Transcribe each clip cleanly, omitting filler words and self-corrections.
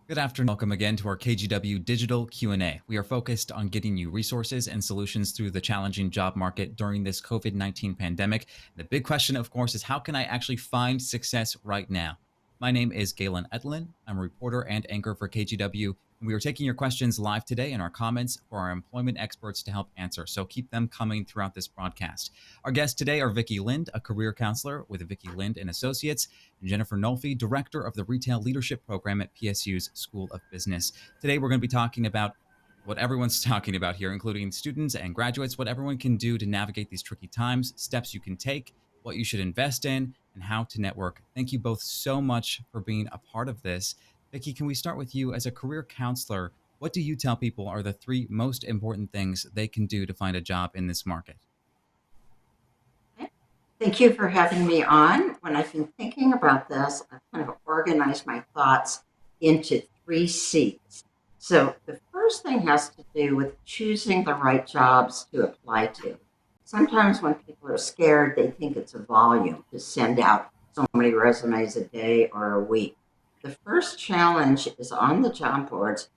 Good afternoon. Welcome again to our KGW Digital Q&A. We are focused on getting you resources and solutions through the challenging job market during this COVID-19 pandemic. The big question, of course, is how can I actually find success right now? My name is Galen Ettlin. I'm a reporter and anchor for KGW, and we are taking your questions live today in our comments for our employment experts to help answer. So keep them coming throughout this broadcast. Our guests today are Vicki Lind, a career counselor with Vicki Lind Associates, and Jennifer Nolfi, director of the Retail Leadership Program at PSU's School of Business. Today, we're going to be talking about what everyone's talking about here, including students and graduates, what everyone can do to navigate these tricky times, steps you can take, what you should invest in, and how to network. Thank you both so much for being a part of this. Vicki, can we start with you as a career counselor? What do you tell people are the three most important things they can do to find a job in this market? Thank you for having me on. When I've been thinking about this, I've kind of organized my thoughts into three C's. So the first thing has to do with choosing the right jobs to apply to. Sometimes when people are scared, they think it's a volume to send out so many resumes a day or a week. The first challenge is on the job boards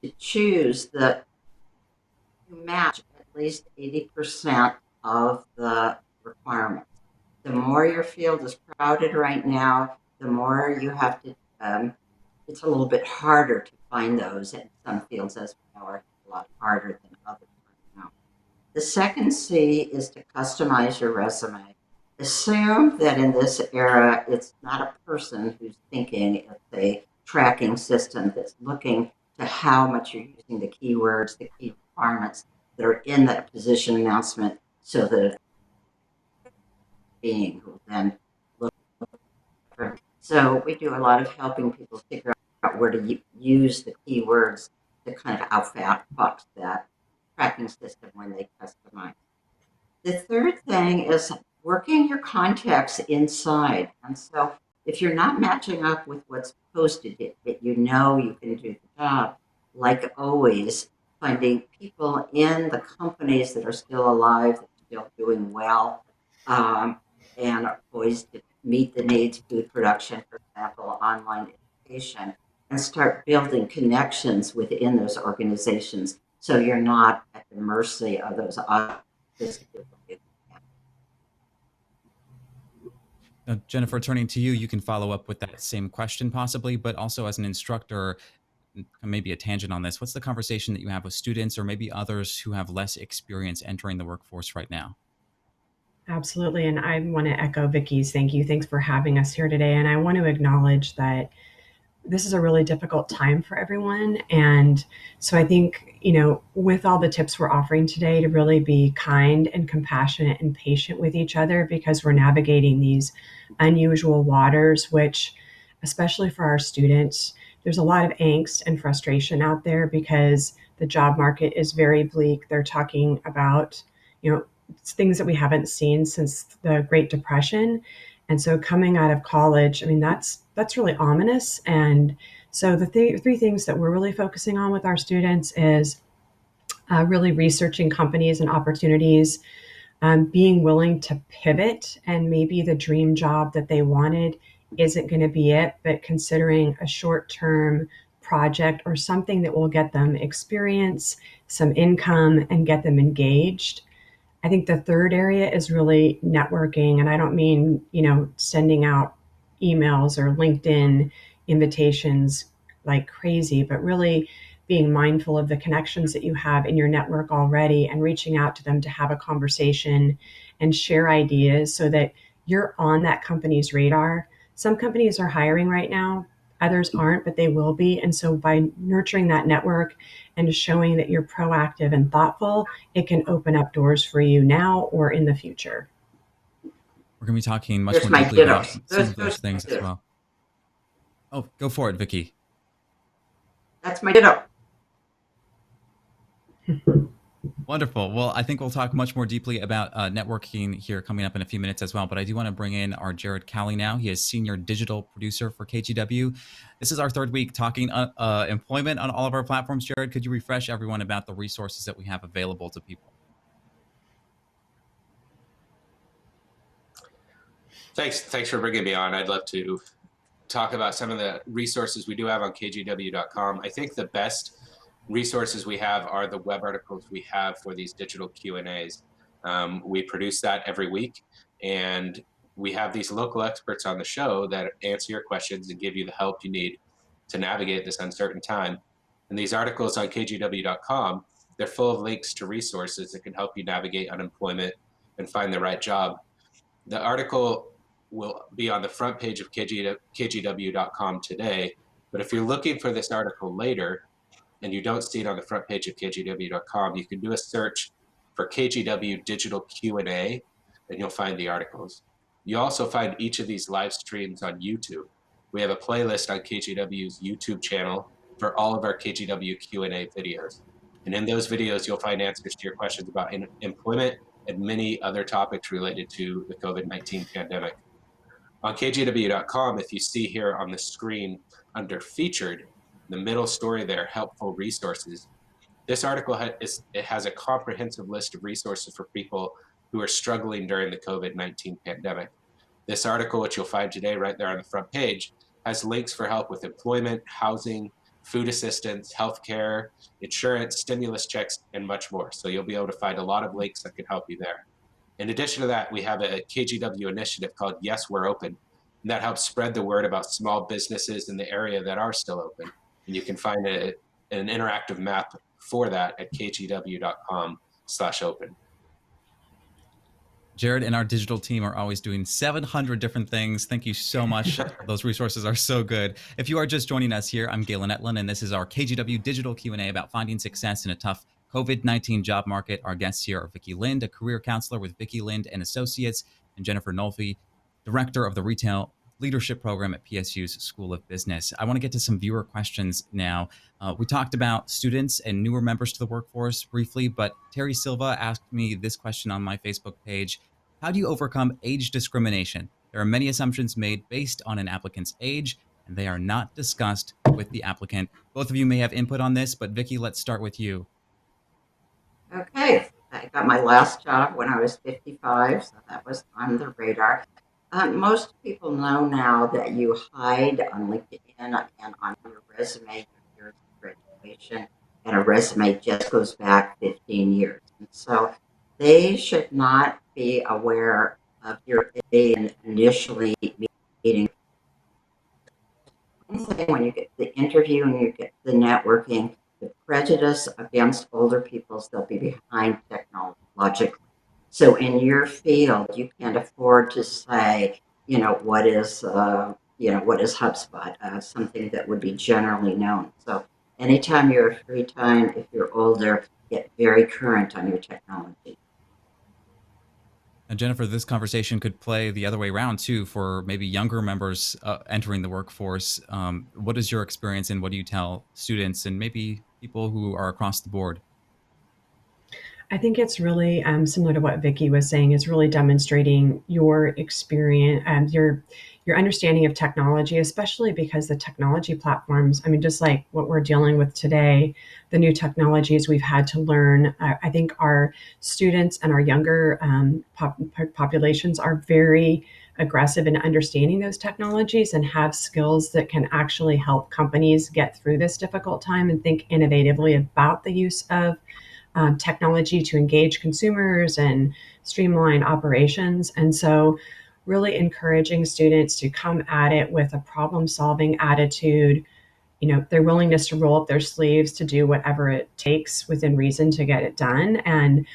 to choose that you match at least 80% of the requirements. The more your field is crowded right now, the more you have to, it's a little bit harder to find those in some fields, as we know, are a lot harder than others right now. The second C is to customize your resume. Assume that in this era, it's not a person who's thinking, it's a tracking system that's looking to how much you're using the keywords, the key requirements that are in that position announcement, so that being who then look for. So we do a lot of helping people figure out where to use the keywords to kind of outfox that tracking system when they customize. The third thing is working your contacts inside. And so if you're not matching up with what's posted, that you know you can do the job, like always, finding people in the companies that are still alive, that are still doing well, and are poised to meet the needs of food production, for example, online education, and start building connections within those organizations so you're not at the mercy of those others. Jennifer, turning to you, you can follow up with that same question possibly, but also as an instructor, maybe a tangent on this. What's the conversation that you have with students or maybe others who have less experience entering the workforce right now? Absolutely. And I want to echo Vicki's thank you. Thanks for having us here today. And I want to acknowledge that this is a really difficult time for everyone. And so I think, with all the tips we're offering today, to really be kind and compassionate and patient with each other, because we're navigating these unusual waters, which, especially for our students, there's a lot of angst and frustration out there because the job market is very bleak. They're talking about, things that we haven't seen since the Great Depression. And so coming out of college, I mean, that's really ominous. And so the three things that we're really focusing on with our students is really researching companies and opportunities, being willing to pivot, and maybe the dream job that they wanted isn't going to be it, but considering a short-term project or something that will get them experience, some income, and get them engaged. I think the third area is really networking. And I don't mean, sending out emails or LinkedIn invitations like crazy, but really being mindful of the connections that you have in your network already and reaching out to them to have a conversation and share ideas so that you're on that company's radar. Some companies are hiring right now, others aren't, but they will be. And so by nurturing that network and showing that you're proactive and thoughtful, it can open up doors for you now or in the future. We're going to be talking much more deeply about some of those things as well. Oh, go for it, Vicki. That's my ditto. Wonderful. Well, I think we'll talk much more deeply about networking here coming up in a few minutes as well. But I do want to bring in our Jared Cowley now. He is senior digital producer for KGW. This is our third week talking employment on all of our platforms. Jared, could you refresh everyone about the resources that we have available to people? Thanks for bringing me on. I'd love to talk about some of the resources we do have on kgw.com. I think the best resources we have are the web articles we have for these digital Q&As. We produce that every week, and we have these local experts on the show that answer your questions and give you the help you need to navigate this uncertain time. And these articles on kgw.com, they're full of links to resources that can help you navigate unemployment and find the right job. The article will be on the front page of kgw.com today, but if you're looking for this article later and you don't see it on the front page of kgw.com, you can do a search for KGW Digital Q&A and you'll find the articles. You also find each of these live streams on YouTube. We have a playlist on KGW's YouTube channel for all of our KGW Q&A videos. And in those videos, you'll find answers to your questions about employment and many other topics related to the COVID-19 pandemic. On kgw.com, if you see here on the screen under featured, the middle story there, helpful resources, this article has a comprehensive list of resources for people who are struggling during the COVID-19 pandemic. This article, which you'll find today right there on the front page, has links for help with employment, housing, food assistance, healthcare, insurance, stimulus checks, and much more. So you'll be able to find a lot of links that can help you there. In addition to that, we have a KGW initiative called Yes, We're Open, and that helps spread the word about small businesses in the area that are still open. And you can find an interactive map for that at kgw.com/open. Jared and our digital team are always doing 700 different things. Thank you so much. Those resources are so good. If you are just joining us here, I'm Galen Ettlin, and this is our KGW Digital Q&A about finding success in a tough COVID-19 job market. Our guests here are Vicki Lind, a career counselor with Vicki Lind Associates, and Jennifer Nolfi, director of the Retail Leadership Program at PSU's School of Business. I want to get to some viewer questions now. We talked about students and newer members to the workforce briefly, but Terry Silva asked me this question on my Facebook page. How do you overcome age discrimination? There are many assumptions made based on an applicant's age, and they are not discussed with the applicant. Both of you may have input on this, but Vicki, let's start with you. Okay, I got my last job when I was 55, so that was on the radar. Most people know now that you hide on LinkedIn and on your resume your years of graduation, and a resume just goes back 15 years. And so they should not be aware of your age initially meeting. When you get the interview and you get the networking, the prejudice against older people is they'll be behind technologically. So in your field, you can't afford to say, what is HubSpot, something that would be generally known. So anytime you have free time, if you're older, get very current on your technology. And Jennifer, this conversation could play the other way around too for maybe younger members entering the workforce. What is your experience and what do you tell students and maybe people who are across the board? I think it's really similar to what Vicki was saying. It's really demonstrating your experience, your understanding of technology, especially because the technology platforms, just like what we're dealing with today, the new technologies we've had to learn. I think our students and our younger populations are very aggressive in understanding those technologies and have skills that can actually help companies get through this difficult time and think innovatively about the use of technology to engage consumers and streamline operations. And so really encouraging students to come at it with a problem-solving attitude, their willingness to roll up their sleeves to do whatever it takes within reason to get it done, and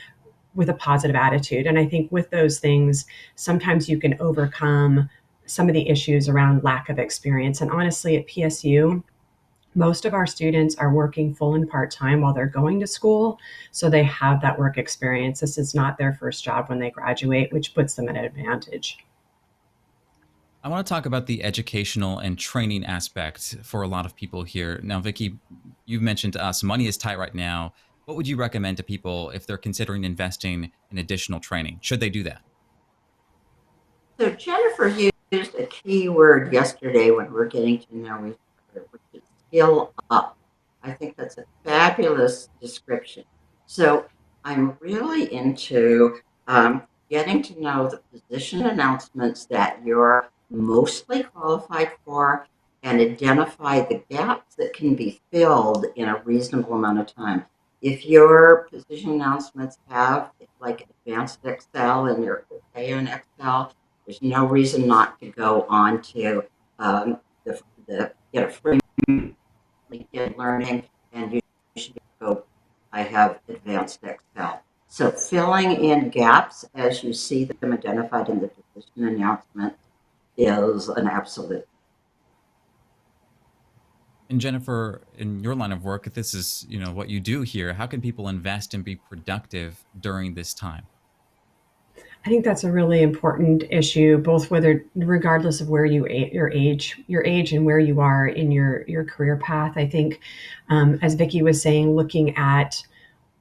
with a positive attitude. And I think with those things, sometimes you can overcome some of the issues around lack of experience. And honestly, at PSU, most of our students are working full and part-time while they're going to school, so they have that work experience. This is not their first job when they graduate, which puts them at an advantage. I want to talk about the educational and training aspect for a lot of people here. Now, Vicki, you've mentioned to us money is tight right now. What would you recommend to people if they're considering investing in additional training? Should they do that? So Jennifer used a key word yesterday when we're getting to know each other, which is skill up. I think that's a fabulous description. So I'm really into getting to know the position announcements that your mostly qualified for and identify the gaps that can be filled in a reasonable amount of time. If your position announcements have like advanced Excel and you're okay in Excel, there's no reason not to go on to the free LinkedIn Learning, and you should go, I have advanced Excel. So filling in gaps as you see them identified in the position announcement is an absolute. And Jennifer, in your line of work, if this is, what you do here, how can people invest and be productive during this time? I think that's a really important issue, both whether regardless of where your age and where you are in your career path. I think, as Vicki was saying, looking at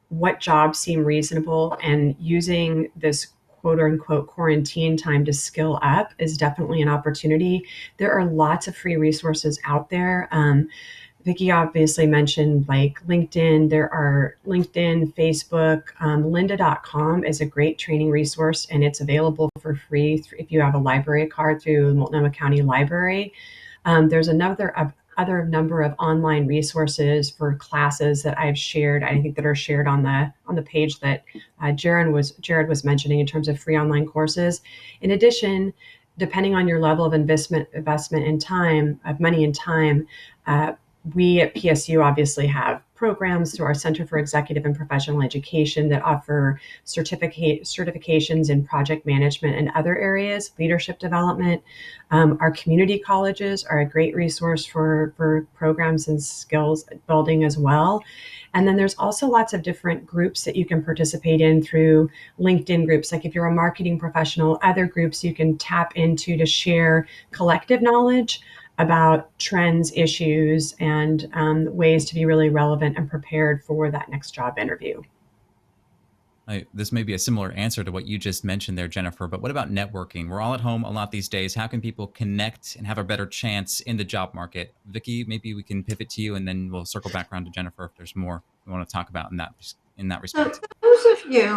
what jobs seem reasonable and using this quote unquote quarantine time to skill up is definitely an opportunity. There are lots of free resources out there. Vicki obviously mentioned like LinkedIn. There are LinkedIn, Facebook. Lynda.com is a great training resource, and it's available for free if you have a library card through Multnomah County Library. There's other number of online resources for classes that I've shared. I think that are shared on the page that Jared was mentioning in terms of free online courses. In addition, depending on your level of investment in time, of money and time, we at PSU obviously have programs through our Center for Executive and Professional Education that offer certifications in project management and other areas, leadership development. Our community colleges are a great resource for programs and skills building as well. And then there's also lots of different groups that you can participate in through LinkedIn groups. Like if you're a marketing professional, other groups you can tap into to share collective knowledge about trends, issues, and ways to be really relevant and prepared for that next job interview. This may be a similar answer to what you just mentioned there, Jennifer, but what about networking? We're all at home a lot these days. How can people connect and have a better chance in the job market? Vicki, maybe we can pivot to you and then we'll circle back around to Jennifer if there's more we want to talk about in that respect. So those of you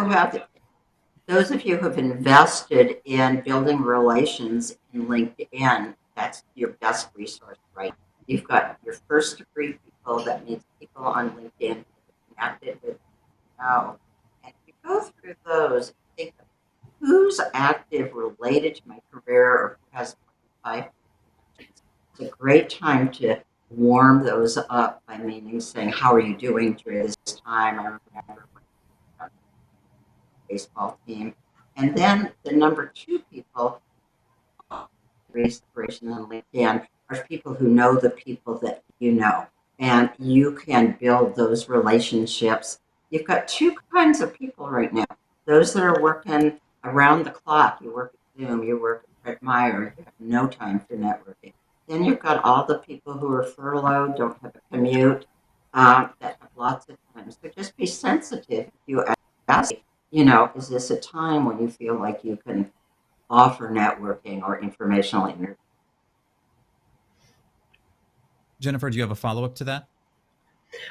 who have invested in building relations in LinkedIn, that's your best resource, right? You've got your first degree people, that means people on LinkedIn who are connected with now. And if you go through those, think of who's active related to my career or who has life. It's a great time to warm those up by meaning saying, how are you doing through this time? I remember when baseball team. And then the number two people, inspiration on LinkedIn, are people who know the people that you know. And you can build those relationships. You've got two kinds of people right now. Those that are working around the clock. You work at Zoom, you work at Meyer, you have no time for networking. Then you've got all the people who are furloughed, don't have a commute, that have lots of time. So just be sensitive if you ask, is this a time when you feel like you can offer networking or informational interviews? Jennifer, do you have a follow-up to that?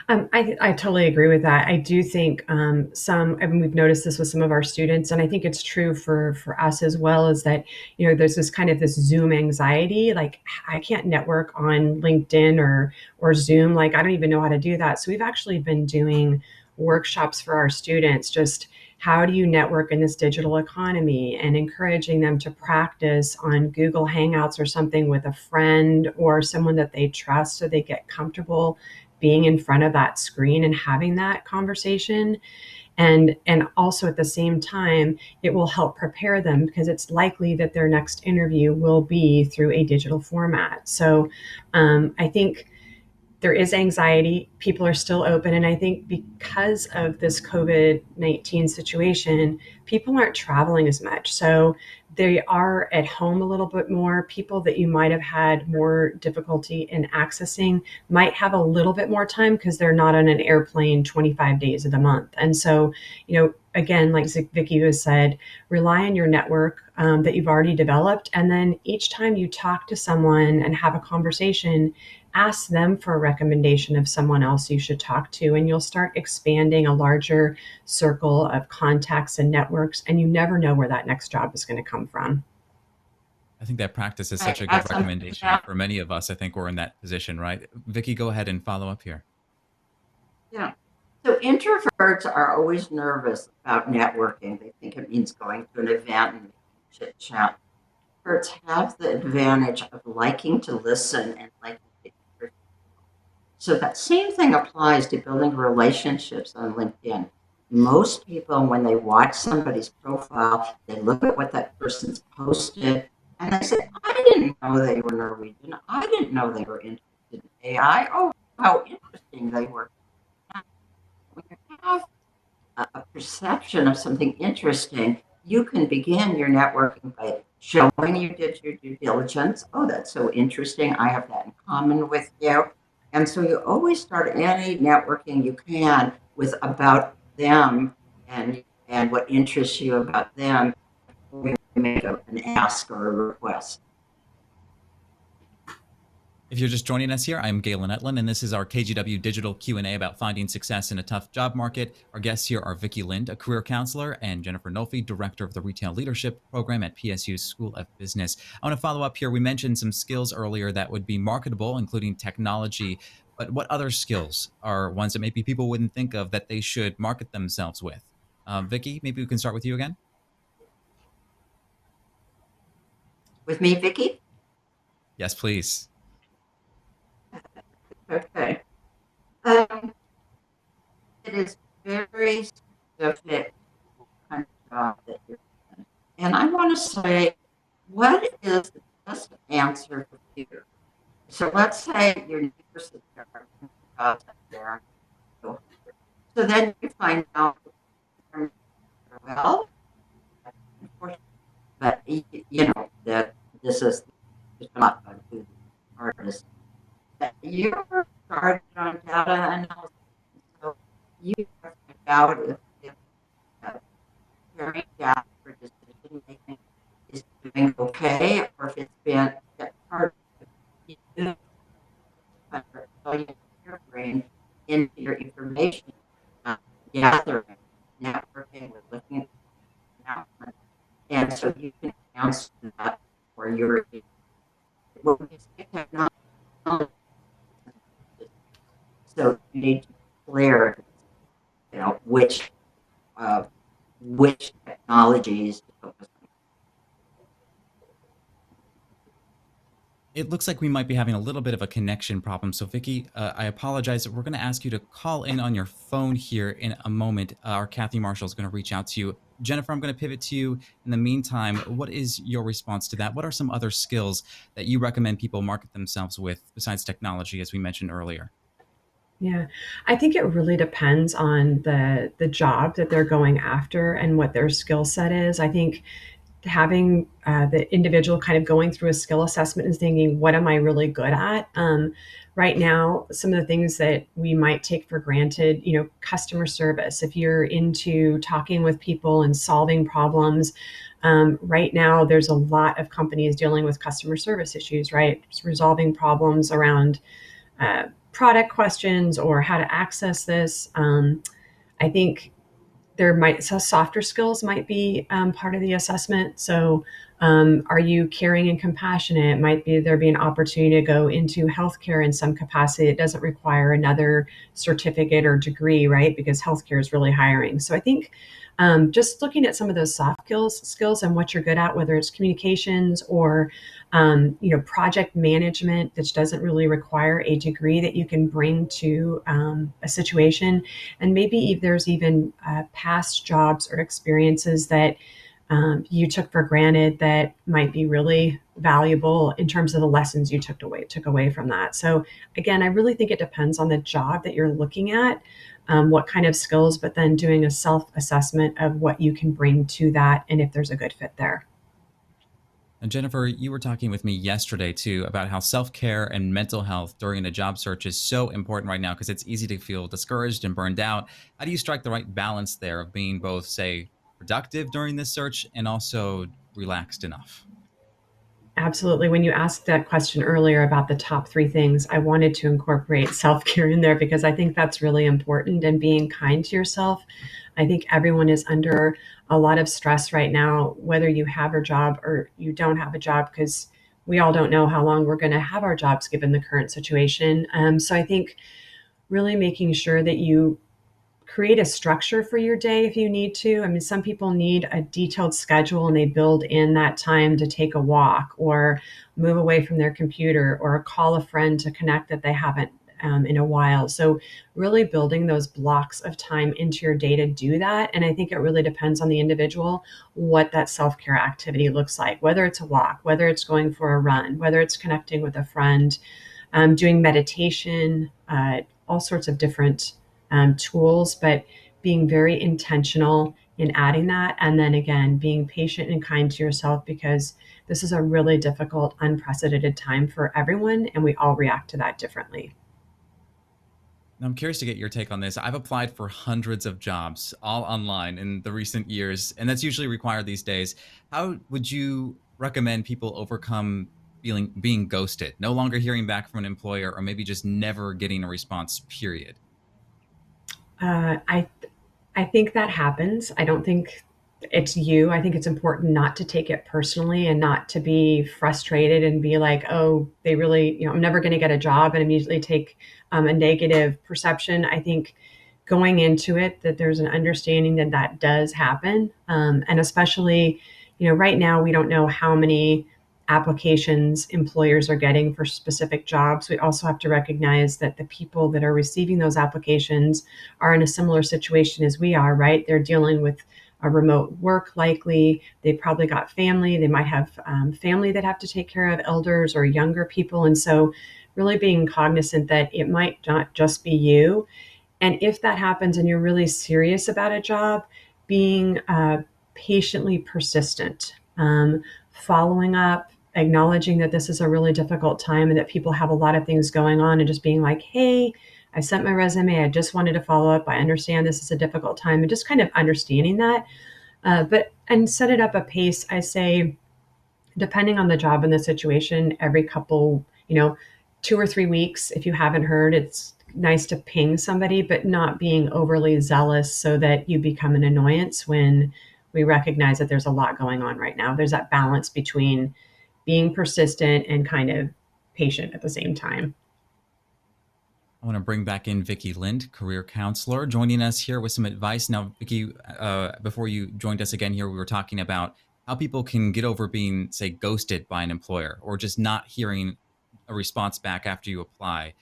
I totally agree with that. I do think we've noticed this with some of our students, and I think it's true for us as well, is that, there's this kind of this Zoom anxiety, like I can't network on LinkedIn or Zoom. Like I don't even know how to do that. So we've actually been doing workshops for our students, just how do you network in this digital economy, and encouraging them to practice on Google Hangouts or something with a friend or someone that they trust so they get comfortable being in front of that screen and having that conversation. And also at the same time, it will help prepare them because it's likely that their next interview will be through a digital format. So I think there is anxiety. People are still open. And I think because of this COVID-19 situation, people aren't traveling as much. So they are at home a little bit more. People that you might have had more difficulty in accessing might have a little bit more time because they're not on an airplane 25 days of the month. And so, again, like Vicki has said, rely on your network that you've already developed. And then each time you talk to someone and have a conversation, ask them for a recommendation of someone else you should talk to, and you'll start expanding a larger circle of contacts and networks, and you never know where that next job is going to come from. I think that practice is such Right. a good Add something to recommendation that. for many of us. I think we're in that position, right? Vicki, go ahead and follow up here. Yeah. So introverts are always nervous about networking. They think it means going to an event and chit chat. Introverts have the advantage of liking to listen and liking to hear. So that same thing applies to building relationships on LinkedIn. Most people, when they watch somebody's profile, they look at what that person's posted and they say, I didn't know they were Norwegian. I didn't know they were interested in AI. Oh, how interesting they were. When you have a perception of something interesting, you can begin your networking by showing you did your due diligence. Oh, that's so interesting. I have that in common with you. And so you always start any networking you can with about them and what interests you about them before you make an ask or a request. If you're just joining us here, I'm Galen Ettlin, and this is our KGW Digital Q&A about finding success in a tough job market. Our guests here are Vicki Lind, a career counselor, and Jennifer Nolfi, director of the Retail Leadership Program at PSU's School of Business. I want to follow up here. We mentioned some skills earlier that would be marketable, including technology, but what other skills are ones that maybe people wouldn't think of that they should market themselves with? Vicki, maybe we can start with you again. With me, Vicki? Yes, please. Okay. Um, it is very specific kind of job that you're in. And I want to say, what is the best answer for you? So let's say your neighbor's jobs up there. So then you find out, well, but you know that this is not going to be the hardest. That you started on data analysis, so you have to find out if carrying data for decision making is doing okay, or if it's been hard to do your brain into your information gathering, networking, with looking at announcements. And so you can answer that for your what we say technology. So you need to declare, you know, which technologies to focus on. It looks like we might be having a little bit of a connection problem. So Vicki, I apologize. We're going to ask you to call in on your phone here in a moment. Our Kathy Marshall is going to reach out to you. Jennifer, I'm going to pivot to you. In the meantime, what is your response to that? What are some other skills that you recommend people market themselves with besides technology, as we mentioned earlier? Yeah, I think it really depends on the job that they're going after and what their skill set is. I think having the individual kind of going through a skill assessment and thinking, what am I really good at? Right now, some of the things that we might take for granted, you know, customer service. If you're into talking with people and solving problems, right now there's a lot of companies dealing with customer service issues, right? Just resolving problems around product questions or how to access this. I think softer skills might be part of the assessment. So, are you caring and compassionate? Might be there be an opportunity to go into healthcare in some capacity. It doesn't require another certificate or degree, right? Because healthcare is really hiring. So I think just looking at some of those soft skills and what you're good at, whether it's communications or you know, project management, which doesn't really require a degree that you can bring to a situation, and maybe there's even past jobs or experiences that you took for granted that might be really valuable in terms of the lessons you took away from that. So again, I really think it depends on the job that you're looking at, what kind of skills, but then doing a self-assessment of what you can bring to that and if there's a good fit there. And Jennifer, you were talking with me yesterday too about how self-care and mental health during a job search is so important right now because it's easy to feel discouraged and burned out. How do you strike the right balance there of being both, say, productive during this search and also relaxed enough? Absolutely. When you asked that question earlier about the top three things, I wanted to incorporate self care in there because I think that's really important and being kind to yourself. I think everyone is under a lot of stress right now, whether you have a job or you don't have a job, because we all don't know how long we're going to have our jobs given the current situation. So I think really making sure that you create a structure for your day if you need to. I mean, some people need a detailed schedule and they build in that time to take a walk or move away from their computer or call a friend to connect that they haven't in a while. So, really building those blocks of time into your day to do that. And I think it really depends on the individual what that self care activity looks like, whether it's a walk, whether it's going for a run, whether it's connecting with a friend, doing meditation, all sorts of different tools, but being very intentional in adding that. And then again, being patient and kind to yourself because this is a really difficult, unprecedented time for everyone, and we all react to that differently. I'm curious to get your take on this. I've applied for hundreds of jobs, all online in the recent years, and that's usually required these days. How would you recommend people overcome feeling being ghosted, no longer hearing back from an employer, or maybe just never getting a response, period? Uh, I I think that happens. I don't think it's you. I think it's important not to take it personally and not to be frustrated and be like, oh, they really, I'm never going to get a job and immediately take a negative perception. I think going into it, that there's an understanding that that does happen. And especially, right now, we don't know how many applications employers are getting for specific jobs. We also have to recognize that the people that are receiving those applications are in a similar situation as we are, right? They're dealing with a remote work likely. They probably got family. They might have family that have to take care of elders or younger people. And so, really being cognizant that it might not just be you. And if that happens and you're really serious about a job, being patiently persistent, following up, acknowledging that this is a really difficult time and that people have a lot of things going on, and just being like, hey, I sent my resume. I just wanted to follow up. I understand this is a difficult time, and just kind of understanding that. And set it up a pace. I say, depending on the job and the situation, every couple, 2 or 3 weeks, if you haven't heard, it's nice to ping somebody, but not being overly zealous so that you become an annoyance when we recognize that there's a lot going on right now. There's that balance between being persistent and kind of patient at the same time. I want to bring back in Vicki Lind, career counselor, joining us here with some advice. Now, Vicki, before you joined us again here, we were talking about how people can get over being, say, ghosted by an employer or just not hearing a response back after you apply.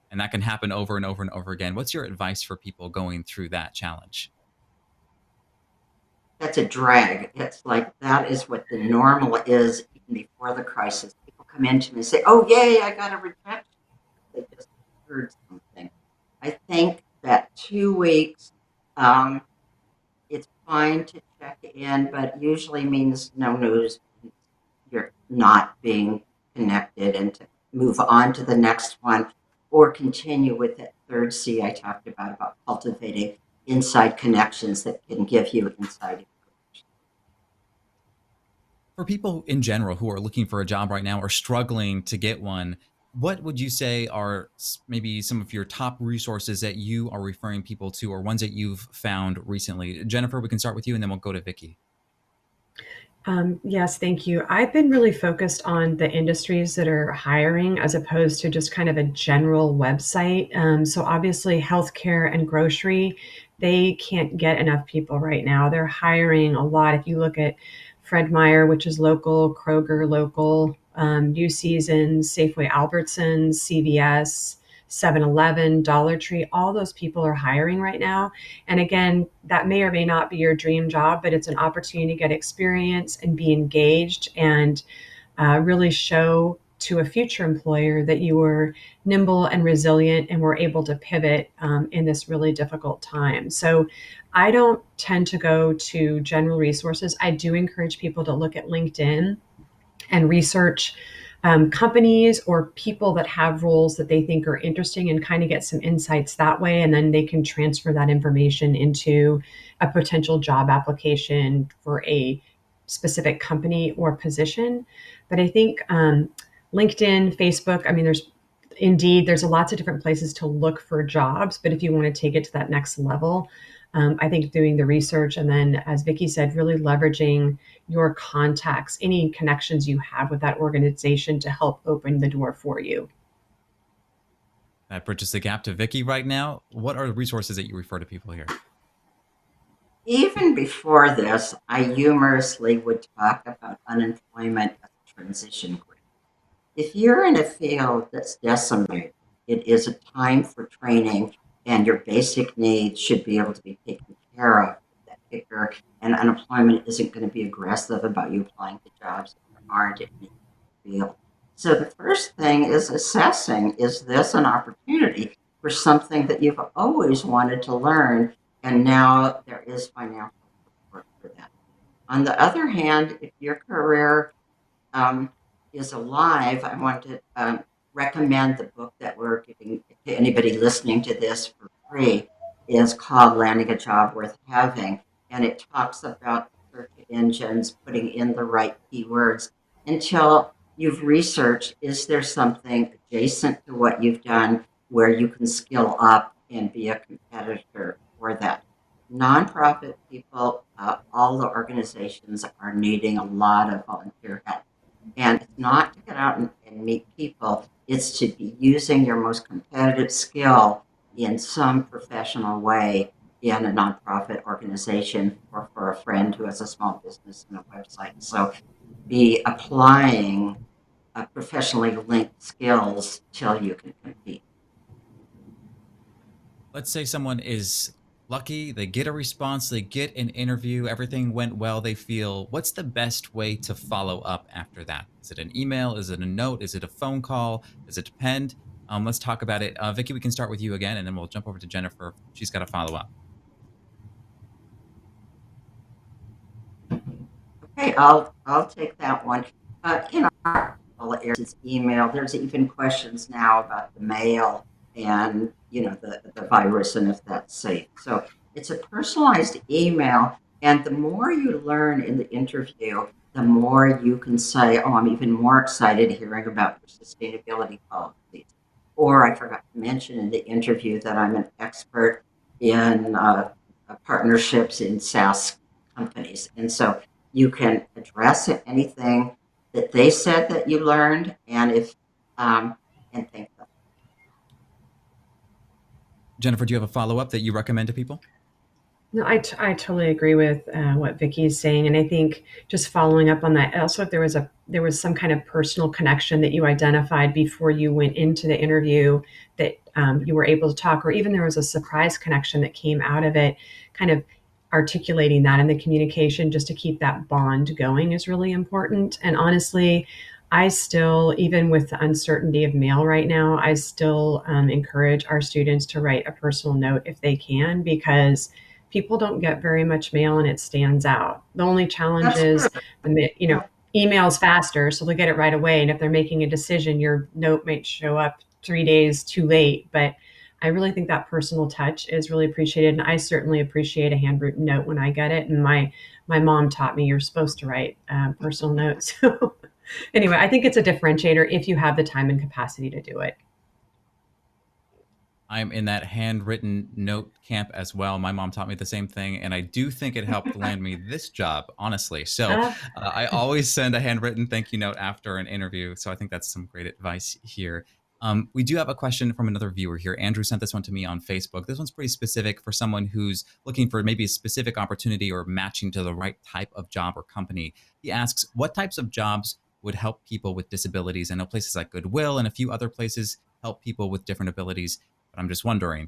And that can happen over and over and over again. What's your advice for people going through that challenge? That's a drag. It's like that is what the normal is even before the crisis. People come into me and say, oh, yay, I got a rejection. They just heard something. I think that 2 weeks, it's fine to check in, but usually means no news. You're not being connected and to move on to the next one or continue with that third C I talked about cultivating inside connections that can give you inside. For people in general who are looking for a job right now or struggling to get one, what would you say are maybe some of your top resources that you are referring people to or ones that you've found recently? Jennifer, we can start with you and then we'll go to Vicki. Yes, thank you. I've been really focused on the industries that are hiring as opposed to just kind of a general website. So obviously, healthcare and grocery, they can't get enough people right now. They're hiring a lot. If you look at Fred Meyer, which is local, Kroger local, New Seasons, Safeway Albertsons, CVS, 7-Eleven, Dollar Tree, all those people are hiring right now. And again, that may or may not be your dream job, but it's an opportunity to get experience and be engaged and really show to a future employer that you were nimble and resilient and were able to pivot in this really difficult time. So I don't tend to go to general resources. I do encourage people to look at LinkedIn and research companies or people that have roles that they think are interesting and kind of get some insights that way. And then they can transfer that information into a potential job application for a specific company or position. But I think LinkedIn, Facebook, I mean, there's lots of different places to look for jobs. But if you want to take it to that next level, I think doing the research and then, as Vicki said, really leveraging your contacts, any connections you have with that organization to help open the door for you. That bridges the gap to Vicki right now. What are the resources that you refer to people here? Even before this, I humorously would talk about unemployment as a transition group. If you're in a field that's decimated, it is a time for training, and your basic needs should be able to be taken care of. That kicker, and unemployment isn't going to be aggressive about you applying to jobs that aren't in the field. So the first thing is assessing, is this an opportunity for something that you've always wanted to learn, and now there is financial support for that. On the other hand, if your career is alive, I want to recommend the book that we're giving to anybody listening to this for free. Is called Landing a Job Worth Having, and it talks about search engines putting in the right keywords until you've researched, is there something adjacent to what you've done where you can skill up and be a competitor for that. Nonprofit people, all the organizations are needing a lot of volunteer help. And it's not to get out and meet people, it's to be using your most competitive skill in some professional way in a nonprofit organization or for a friend who has a small business and a website. So be applying professionally linked skills till you can compete. Let's say someone is lucky, they get a response, they get an interview, everything went well, they feel. What's the best way to follow up after that? Is it an email? Is it a note? Is it a phone call? Does it depend? Let's talk about it. Vicki, we can start with you again, and then we'll jump over to Jennifer. She's got to follow up. Okay, I'll take that one. In our areas, email. There's even questions now about the mail and the virus and if that's safe. So it's a personalized email, and the more you learn in the interview, the more you can say, "Oh, I'm even more excited hearing about your sustainability policies." Or I forgot to mention in the interview that I'm an expert in partnerships in SaaS companies, and so you can address anything that they said that you learned, and and thank them. Jennifer, do you have a follow up that you recommend to people? No, I totally agree with what Vicki is saying, and I think just following up on that. Also, if there was some kind of personal connection that you identified before you went into the interview that you were able to talk, or even there was a surprise connection that came out of it, kind of articulating that in the communication just to keep that bond going is really important. And honestly, I still, even with the uncertainty of mail right now, I still encourage our students to write a personal note if they can, because people don't get very much mail and it stands out. The only challenge is email's faster, so they'll get it right away. And if they're making a decision, your note might show up 3 days too late. But I really think that personal touch is really appreciated. And I certainly appreciate a handwritten note when I get it. And my mom taught me you're supposed to write personal notes. So anyway, I think it's a differentiator if you have the time and capacity to do it. I'm in that handwritten note camp as well. My mom taught me the same thing, and I do think it helped land me this job, honestly. So I always send a handwritten thank you note after an interview. So I think that's some great advice here. We do have a question from another viewer here. Andrew sent this one to me on Facebook. This one's pretty specific for someone who's looking for maybe a specific opportunity or matching to the right type of job or company. He asks, what types of jobs would help people with disabilities? I know places like Goodwill and a few other places help people with different abilities, but I'm just wondering.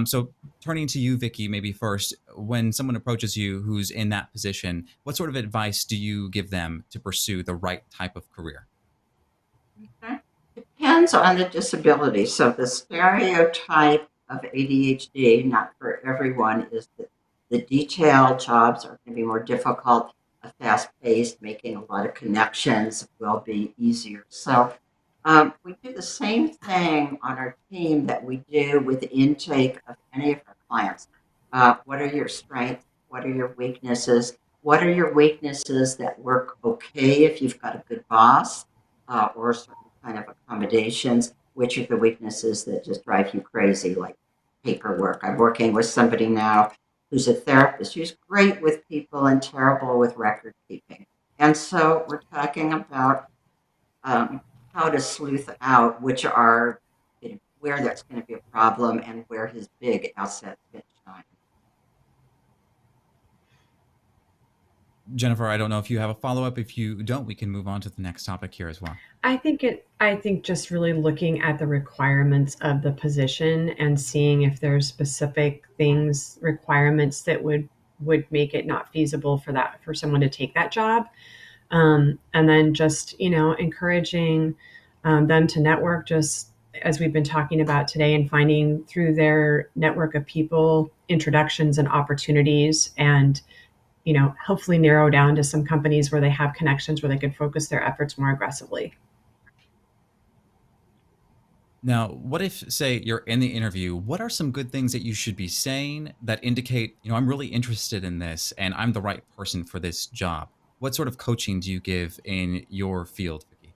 So turning to you, Vicki, maybe first, when someone approaches you who's in that position, what sort of advice do you give them to pursue the right type of career? Okay. Depends on the disability. So the stereotype of ADHD, not for everyone, is that the detail jobs are going to be more difficult, fast paced, making a lot of connections will be easier. So we do the same thing on our team that we do with the intake of any of our clients. What are your strengths? What are your weaknesses? what are your weaknesses that work okay if you've got a good boss or certain kind of accommodations? Which are the weaknesses that just drive you crazy, like paperwork? I'm working with somebody now who's a therapist who's great with people and terrible with record keeping. And so we're talking about how to sleuth out which are, where that's going to be a problem and where his big assets can shine. Jennifer, I don't know if you have a follow-up. If you don't, we can move on to the next topic here as well. I think just really looking at the requirements of the position and seeing if there's specific things, requirements that would make it not feasible for someone to take that job. And then just, encouraging them to network, just as we've been talking about today, and finding through their network of people introductions and opportunities, and hopefully narrow down to some companies where they have connections where they could focus their efforts more aggressively. Now, what if, say, you're in the interview? What are some good things that you should be saying that indicate, I'm really interested in this and I'm the right person for this job? What sort of coaching do you give in your field, Vicki?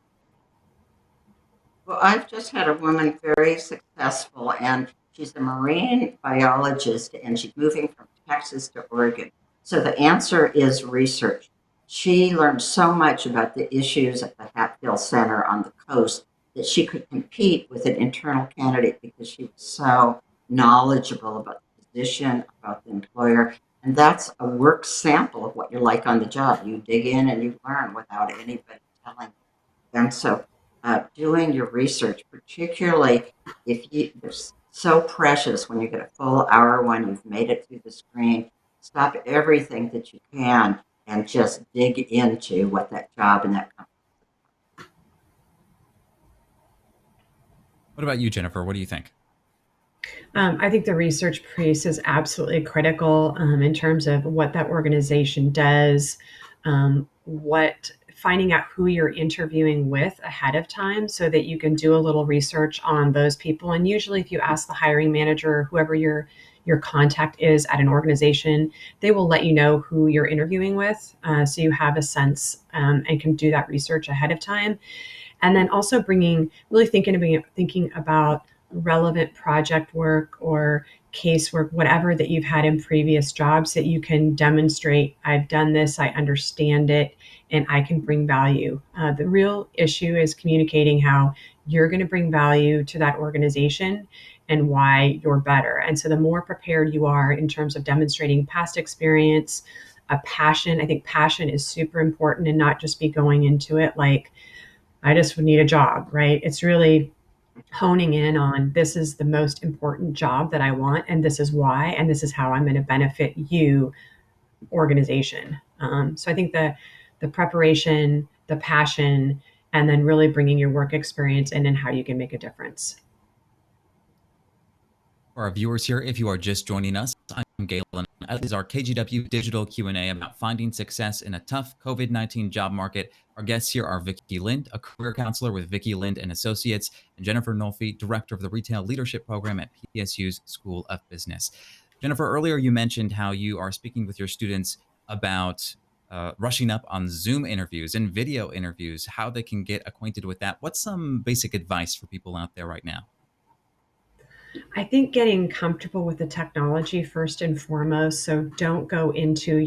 Well, I've just had a woman very successful, and she's a marine biologist, and she's moving from Texas to Oregon. So the answer is research. She learned so much about the issues at the Hatfield Center on the coast that she could compete with an internal candidate because she was so knowledgeable about the position, about the employer. And that's a work sample of what you're like on the job. You dig in and you learn without anybody telling you. And so doing your research, particularly if it's so precious when you get a full hour one, you've made it through the screen, stop everything that you can and just dig into what that job and that company. What about you, Jennifer? What do you think? I think the research piece is absolutely critical in terms of what that organization does, what finding out who you're interviewing with ahead of time so that you can do a little research on those people. And usually if you ask the hiring manager or whoever your contact is at an organization, they will let you know who you're interviewing with. So you have a sense and can do that research ahead of time. And then also thinking about relevant project work or casework, whatever that you've had in previous jobs that you can demonstrate, I've done this, I understand it, and I can bring value. The real issue is communicating how you're going to bring value to that organization and why you're better. And so the more prepared you are in terms of demonstrating past experience, a passion, I think passion is super important, and not just be going into it like, I just would need a job, right? It's really honing in on, this is the most important job that I want, and this is why, and this is how I'm going to benefit you, organization. So I think the preparation, the passion, and then really bringing your work experience in and how you can make a difference. For our viewers here, if you are just joining us, I'm Galen. This is our KGW Digital Q&A about finding success in a tough COVID-19 job market. Our guests here are Vicki Lind, a career counselor with Vicki Lind Associates, and Jennifer Nolfi, director of the Retail Leadership Program at PSU's School of Business. Jennifer, earlier you mentioned how you are speaking with your students about rushing up on Zoom interviews and video interviews, how they can get acquainted with that. What's some basic advice for people out there right now? I think getting comfortable with the technology first and foremost. So don't go into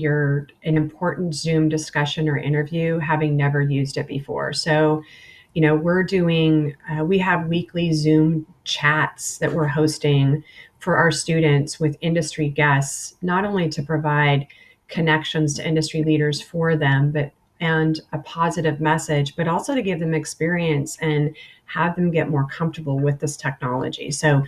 an important Zoom discussion or interview having never used it before. So, we have weekly Zoom chats that we're hosting for our students with industry guests, not only to provide connections to industry leaders for them, and a positive message, but also to give them experience and have them get more comfortable with this technology. So,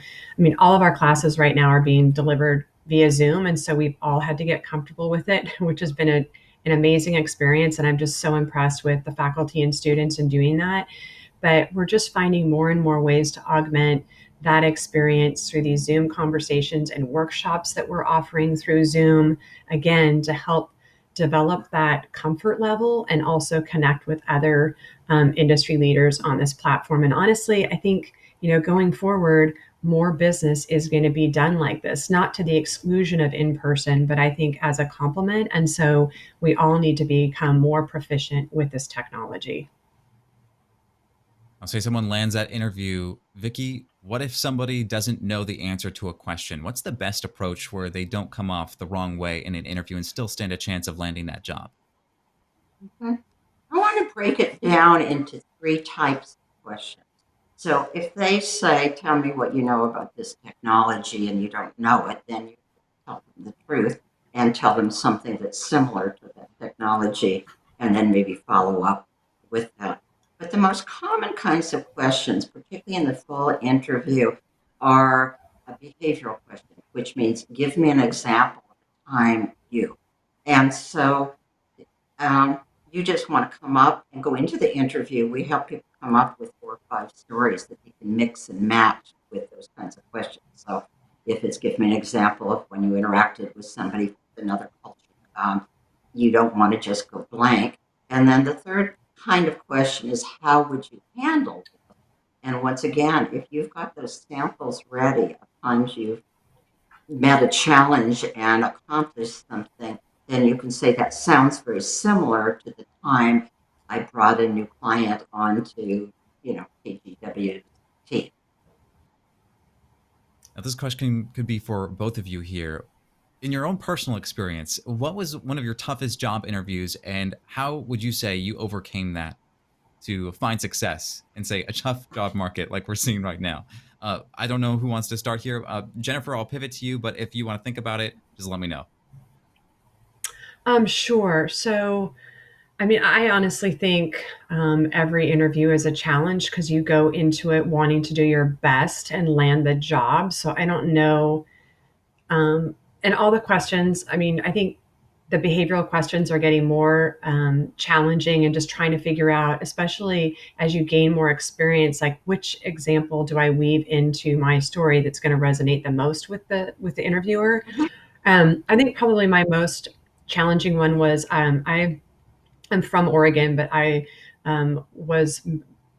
all of our classes right now are being delivered via Zoom. And so we've all had to get comfortable with it, which has been an amazing experience. And I'm just so impressed with the faculty and students in doing that. But we're just finding more and more ways to augment that experience through these Zoom conversations and workshops that we're offering through Zoom, again, to help develop that comfort level and also connect with other industry leaders on this platform. And honestly, I think, going forward, more business is going to be done like this, not to the exclusion of in person, but I think as a complement. And so we all need to become more proficient with this technology. I'll say someone lands that interview. Vicki, what if somebody doesn't know the answer to a question? What's the best approach where they don't come off the wrong way in an interview and still stand a chance of landing that job? Mhm. I want to break it down into three types of questions. So if they say, tell me what you know about this technology and you don't know it, then you tell them the truth and tell them something that's similar to that technology and then maybe follow up with that. But the most common kinds of questions, particularly in the full interview, are a behavioral question, which means give me an example of a time you. And so you just want to come up and go into the interview. We help people come up with 4 or 5 stories that they can mix and match with those kinds of questions. So if it's give me an example of when you interacted with somebody from another culture, you don't want to just go blank. And then the third kind of question is how would you handle this? And once again, if you've got those samples ready of times you've met a challenge and accomplished something, then you can say that sounds very similar to the time I brought a new client onto, KGW. Now, this question could be for both of you here. In your own personal experience, what was one of your toughest job interviews, and how would you say you overcame that to find success in, say, a tough job market like we're seeing right now? I don't know who wants to start here. Jennifer, I'll pivot to you, but if you want to think about it, just let me know. Sure. So, I mean, I honestly think every interview is a challenge because you go into it wanting to do your best and land the job. So I don't know. And all the questions, I mean, I think the behavioral questions are getting more challenging and just trying to figure out, especially as you gain more experience, like which example do I weave into my story that's going to resonate the most with the interviewer. I think probably my most challenging one was I'm from Oregon, but I was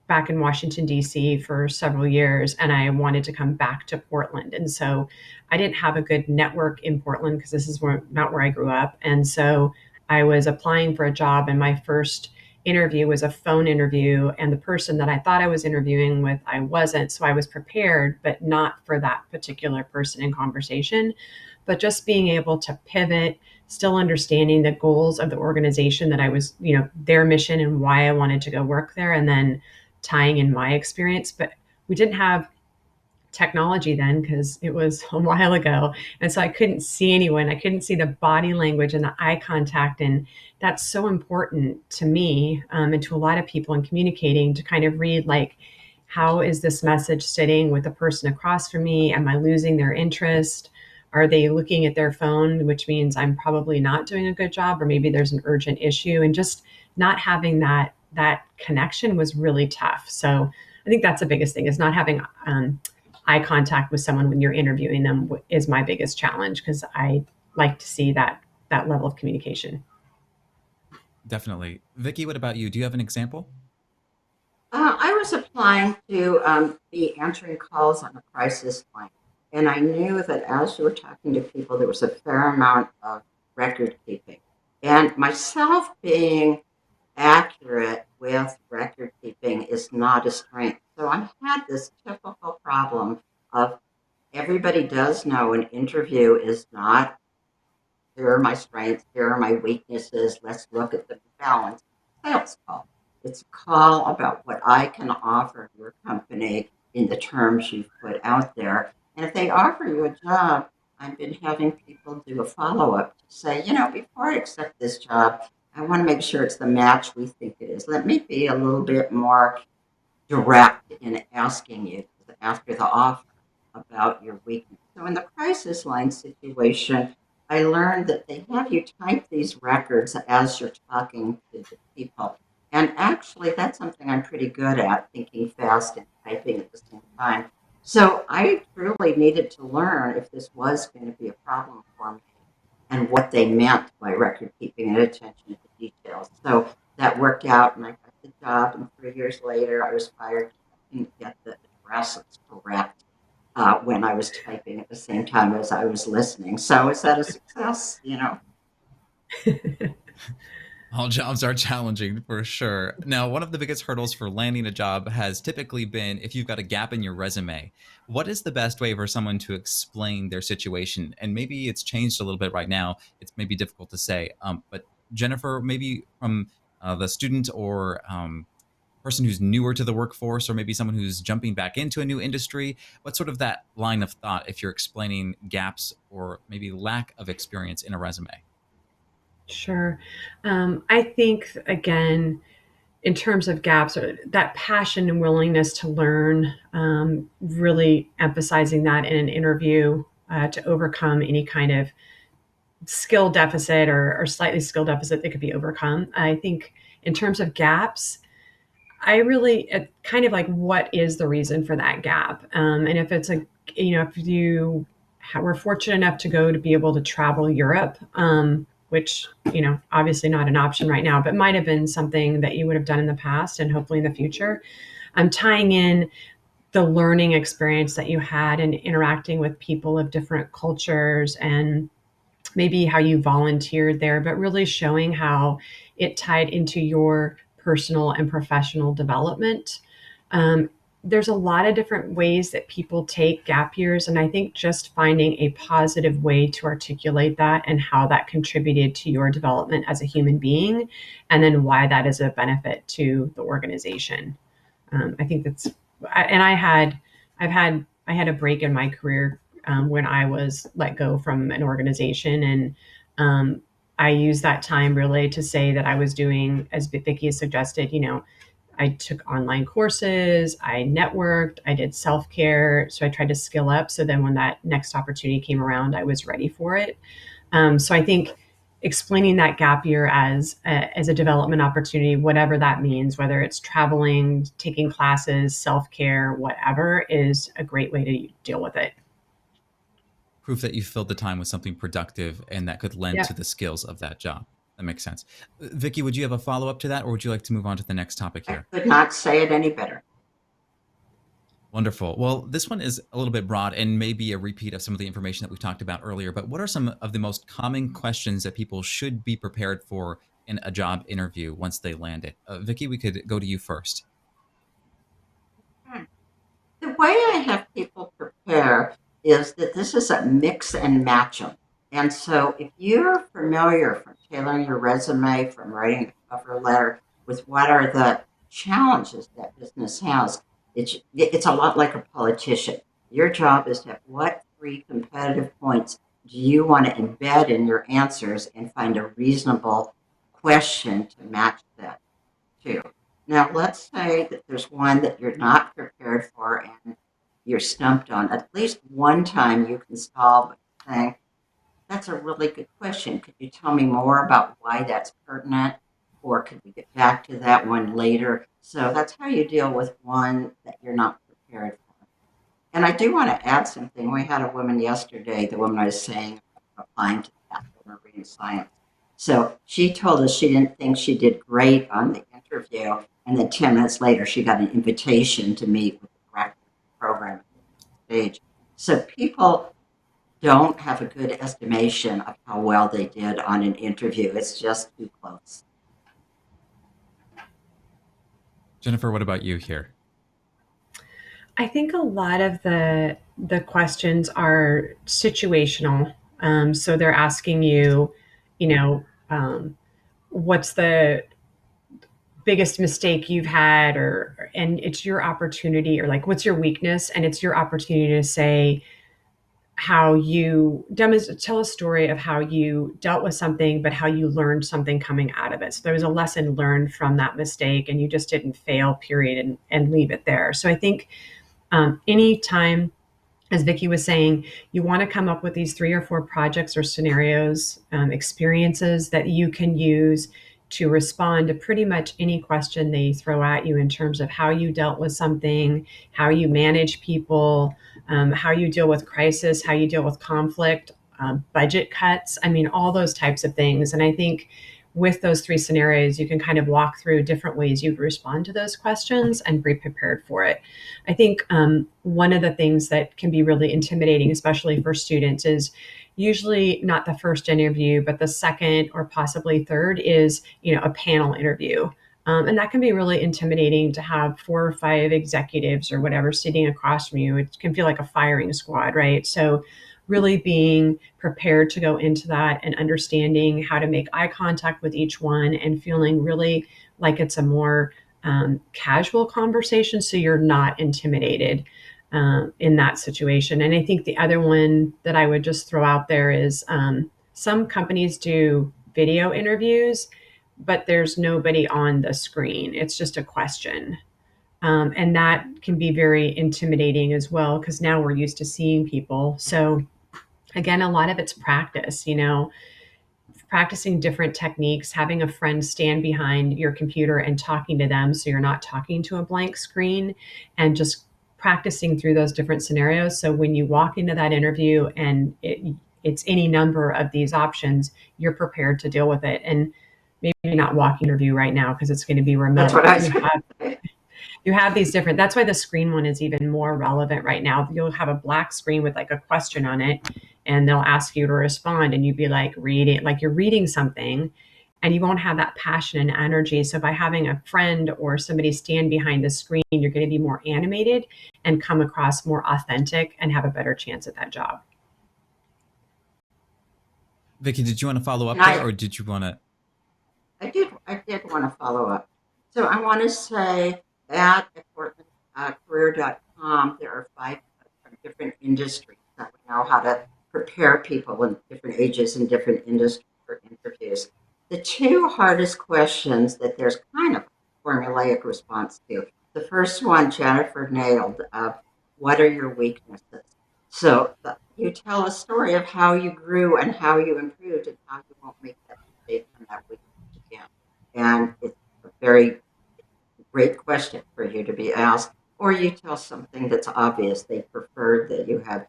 back in Washington, D.C. for several years, and I wanted to come back to Portland. And so I didn't have a good network in Portland because this is not where I grew up. And so I was applying for a job, and my first interview was a phone interview. And the person that I thought I was interviewing with, I wasn't. So I was prepared, but not for that particular person in conversation. But just being able to pivot, still understanding the goals of the organization that I was, their mission and why I wanted to go work there, and then tying in my experience. But we didn't have technology then because it was a while ago. And so I couldn't see anyone. I couldn't see the body language and the eye contact. And that's so important to me and to a lot of people in communicating to kind of read like, how is this message sitting with the person across from me? Am I losing their interest? Are they looking at their phone, which means I'm probably not doing a good job, or maybe there's an urgent issue, and just not having that connection was really tough. So I think that's the biggest thing is not having eye contact with someone when you're interviewing them is my biggest challenge because I like to see that level of communication. Definitely. Vicki, what about you? Do you have an example? I was applying to be answering calls on a crisis line, and I knew that as you were talking to people, there was a fair amount of record keeping. And myself being accurate with record keeping is not a strength. So I had this typical problem of everybody does know an interview is not here are my strengths, here are my weaknesses, let's look at the balance. Sales call. It's a call about what I can offer your company in the terms you've put out there. And if they offer you a job, I've been having people do a follow up to say, before I accept this job, I want to make sure it's the match we think it is. Let me be a little bit more direct in asking you after the offer about your weakness. So in the crisis line situation, I learned that they have you type these records as you're talking to the people. And actually, that's something I'm pretty good at, thinking fast and typing at the same time. So I truly needed to learn if this was going to be a problem for me and what they meant by record keeping and attention to details. So that worked out, and I got the job. And 3 years later, I was fired. I couldn't get the addresses correct. when I was typing at the same time as I was listening. So is that a success? All jobs are challenging for sure. Now, one of the biggest hurdles for landing a job has typically been if you've got a gap in your resume. What is the best way for someone to explain their situation? And maybe it's changed a little bit right now. It's maybe difficult to say. But Jennifer, maybe from the student or person who's newer to the workforce, or maybe someone who's jumping back into a new industry, what's sort of that line of thought if you're explaining gaps or maybe lack of experience in a resume? Sure. I think, again, in terms of gaps, or that passion and willingness to learn, really emphasizing that in an interview to overcome any kind of skill deficit or slightly skill deficit that could be overcome. I think in terms of gaps, I really kind of like, what is the reason for that gap? And if it's if you were fortunate enough to go to be able to travel Europe, which, obviously not an option right now, but might have been something that you would have done in the past and hopefully in the future. I'm tying in the learning experience that you had and interacting with people of different cultures and maybe how you volunteered there, but really showing how it tied into your personal and professional development. Um, there's a lot of different ways that people take gap years. And I think just finding a positive way to articulate that and how that contributed to your development as a human being, and then why that is a benefit to the organization. I think that's, and I had a break in my career when I was let go from an organization. And I used that time really to say that I was doing, as Vicki has suggested, I took online courses, I networked, I did self-care. So I tried to skill up. So then when that next opportunity came around, I was ready for it. So I think explaining that gap year as a development opportunity, whatever that means, whether it's traveling, taking classes, self-care, whatever, is a great way to deal with it. Proof that you filled the time with something productive and that could lend Yeah. to the skills of that job. That makes sense. Vicki, would you have a follow up to that, or would you like to move on to the next topic I here? could not say it any better. Wonderful. Well, this one is a little bit broad and maybe a repeat of some of the information that we talked about earlier, but what are some of the most common questions that people should be prepared for in a job interview once they land it? Vicki, we could go to you first. Hmm. The way I have people prepare is that this is a mix and match 'em. And so if you're familiar from tailoring your resume, from writing a cover letter with what are the challenges that business has, it's a lot like a politician. Your job is to have what three competitive points do you want to embed in your answers and find a reasonable question to match that to. Now, let's say that there's one that you're not prepared for and you're stumped on. At least one time you can solve it saying, that's a really good question. Could you tell me more about why that's pertinent? Or could we get back to that one later? So that's how you deal with one that you're not prepared for. And I do want to add something. We had a woman yesterday, the woman I was saying, applying to the Bachelor of Marine Science. So she told us she didn't think she did great on the interview. And then 10 minutes later, she got an invitation to meet with the director of the program at the stage. So people don't have a good estimation of how well they did on an interview. It's just too close. Jennifer, what about you here? I think a lot of the questions are situational. So they're asking you, you know, what's the biggest mistake you've had, and it's your opportunity, or like, what's your weakness, and it's your opportunity to say how you tell a story of how you dealt with something, but how you learned something coming out of it. So there was a lesson learned from that mistake, and you just didn't fail, period, and leave it there. So I think anytime, as Vicki was saying, you want to come up with these 3 or 4 projects or scenarios, experiences that you can use to respond to pretty much any question they throw at you in terms of how you dealt with something, how you manage people, how you deal with crisis, how you deal with conflict, budget cuts. I mean, all those types of things. And I think with those three scenarios, you can kind of walk through different ways you'd respond to those questions and be prepared for it. I think one of the things that can be really intimidating, especially for students, is usually not the first interview, but the second or possibly third is, a panel interview. And that can be really intimidating to have 4 or 5 executives or whatever sitting across from you. It can feel like a firing squad, right? So really being prepared to go into that and understanding how to make eye contact with each one and feeling really like it's a more casual conversation, so you're not intimidated in that situation. And I think the other one that I would just throw out there is some companies do video interviews, but there's nobody on the screen. It's just a question. And that can be very intimidating as well, because now we're used to seeing people. So again, a lot of it's practice, practicing different techniques, having a friend stand behind your computer and talking to them so you're not talking to a blank screen, and just practicing through those different scenarios. So when you walk into that interview and it's any number of these options, you're prepared to deal with it. And maybe not walk interview right now because it's going to be remote. That's what I said. You have these different, that's why the screen one is even more relevant right now. You'll have a black screen with like a question on it, and they'll ask you to respond, and you'd be like reading, like you're reading something, and you won't have that passion and energy. So by having a friend or somebody stand behind the screen, you're going to be more animated and come across more authentic and have a better chance at that job. Vicki, did you want to follow up there, or did you want to? I did want to follow up. So I want to say at career.com, there are 5 different industries that we know how to prepare people in different ages and different industries for interviews. The 2 hardest questions that there's kind of a formulaic response to. The first one, Jennifer nailed. What are your weaknesses? So you tell a story of how you grew and how you improved and how you won't make that mistake on that weakness again. And it's a very great question for you to be asked. Or you tell something that's obvious. They prefer that you have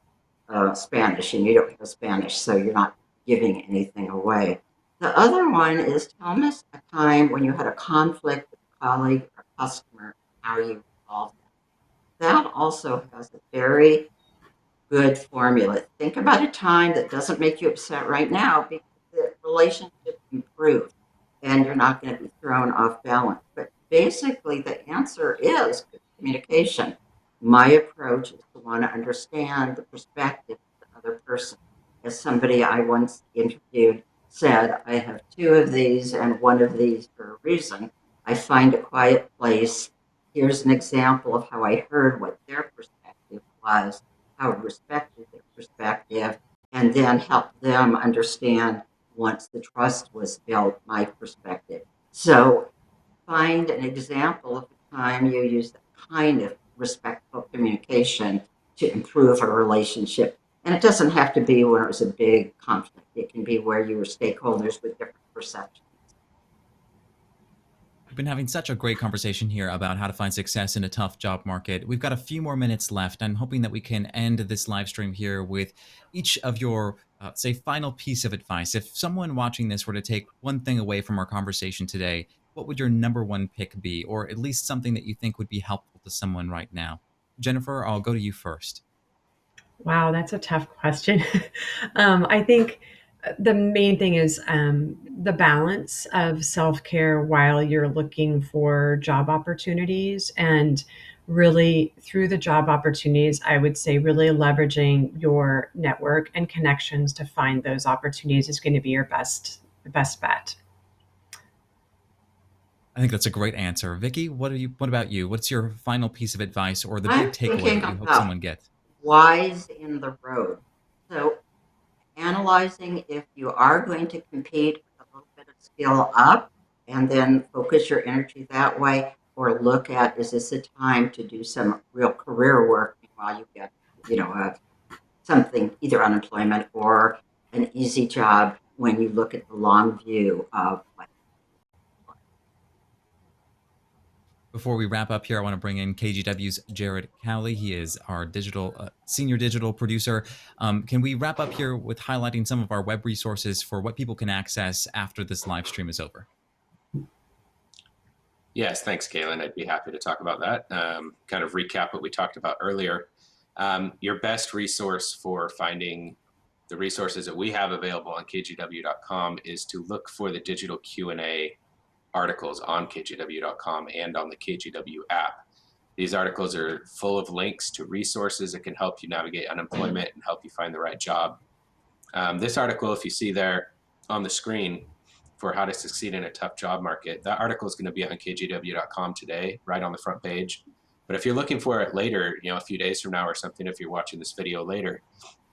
Spanish and you don't have Spanish, so you're not giving anything away. The other one is tell us a time when you had a conflict with a colleague or customer, how you resolved it. That also has a very good formula. Think about a time that doesn't make you upset right now because the relationship improved and you're not going to be thrown off balance. But basically, the answer is good communication. My approach is to want to understand the perspective of the other person. As somebody I once interviewed said, I have 2 of these and 1 of these for a reason. I find a quiet place. Here's an example of how I heard what their perspective was, how I respected their perspective, and then help them understand, once the trust was built, my perspective. So find an example of a time you used that kind of respectful communication to improve a relationship. And it doesn't have to be when it was a big conflict. It can be where you were stakeholders with different perceptions. We've been having such a great conversation here about how to find success in a tough job market. We've got a few more minutes left. I'm hoping that we can end this live stream here with each of your, say, final piece of advice. If someone watching this were to take one thing away from our conversation today, what would your number 1 pick be, or at least something that you think would be helpful to someone right now? Jennifer, I'll go to you first. Wow, that's a tough question. I think the main thing is the balance of self-care while you're looking for job opportunities. And really, through the job opportunities, I would say really leveraging your network and connections to find those opportunities is going to be your best bet. I think that's a great answer. Vicki, what about you? What's your final piece of advice or the big takeaway that you hope someone gets? Wise in the road. So analyzing if you are going to compete with a little bit of skill up and then focus your energy that way, or look at, is this a time to do some real career work while you get, something, either unemployment or an easy job, when you look at the long view of what. Before we wrap up here, I want to bring in KGW's Jared Cowley. He is our senior digital producer. Can we wrap up here with highlighting some of our web resources for what people can access after this live stream is over? Yes, thanks, Galen. I'd be happy to talk about that. Kind of recap what we talked about earlier. Your best resource for finding the resources that we have available on kgw.com is to look for the digital Q&A articles on kgw.com and on the KGW app. These articles are full of links to resources that can help you navigate unemployment and help you find the right job. This article, if you see there on the screen for how to succeed in a tough job market, that article is going to be on kgw.com today, right on the front page. But if you're looking for it later, a few days from now or something, if you're watching this video later,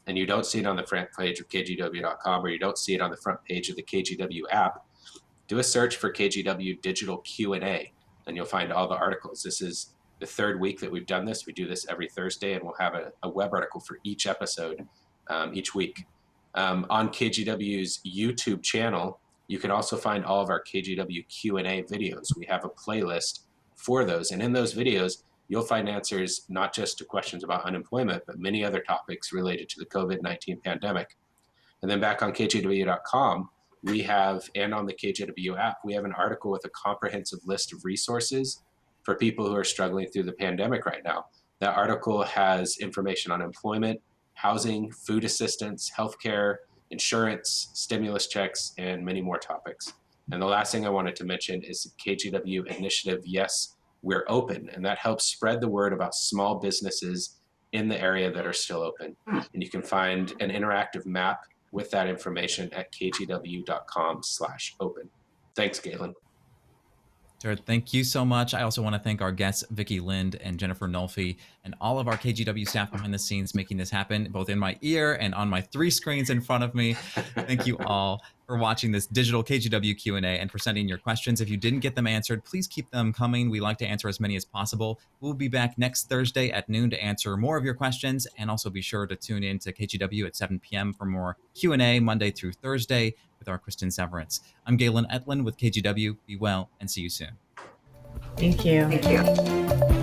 and you don't see it on the front page of kgw.com or you don't see it on the front page of the KGW app, do a search for KGW Digital Q&A, and you'll find all the articles. This is the third week that we've done this. We do this every Thursday, and we'll have a web article for each episode each week. On KGW's YouTube channel, you can also find all of our KGW Q&A videos. We have a playlist for those, and in those videos, you'll find answers not just to questions about unemployment, but many other topics related to the COVID-19 pandemic. And then back on KGW.com, we have, and on the KGW app, we have an article with a comprehensive list of resources for people who are struggling through the pandemic right now. That article has information on employment, housing, food assistance, healthcare, insurance, stimulus checks, and many more topics. And the last thing I wanted to mention is the KGW initiative, Yes, We're Open, and that helps spread the word about small businesses in the area that are still open. And you can find an interactive map with that information at kgw.com/open. Thanks, Galen. Jared, thank you so much. I also want to thank our guests, Vicki Lind and Jennifer Nolfi, and all of our KGW staff behind the scenes making this happen, both in my ear and on my 3 screens in front of me. Thank you all for watching this digital KGW Q&A and for sending your questions. If you didn't get them answered, please keep them coming. We like to answer as many as possible. We'll be back next Thursday at noon to answer more of your questions, and also be sure to tune in to KGW at 7 p.m. for more Q&A Monday through Thursday with our Kristen Severance. I'm Galen Ettlin with KGW. Be well and see you soon. Thank you. Thank you.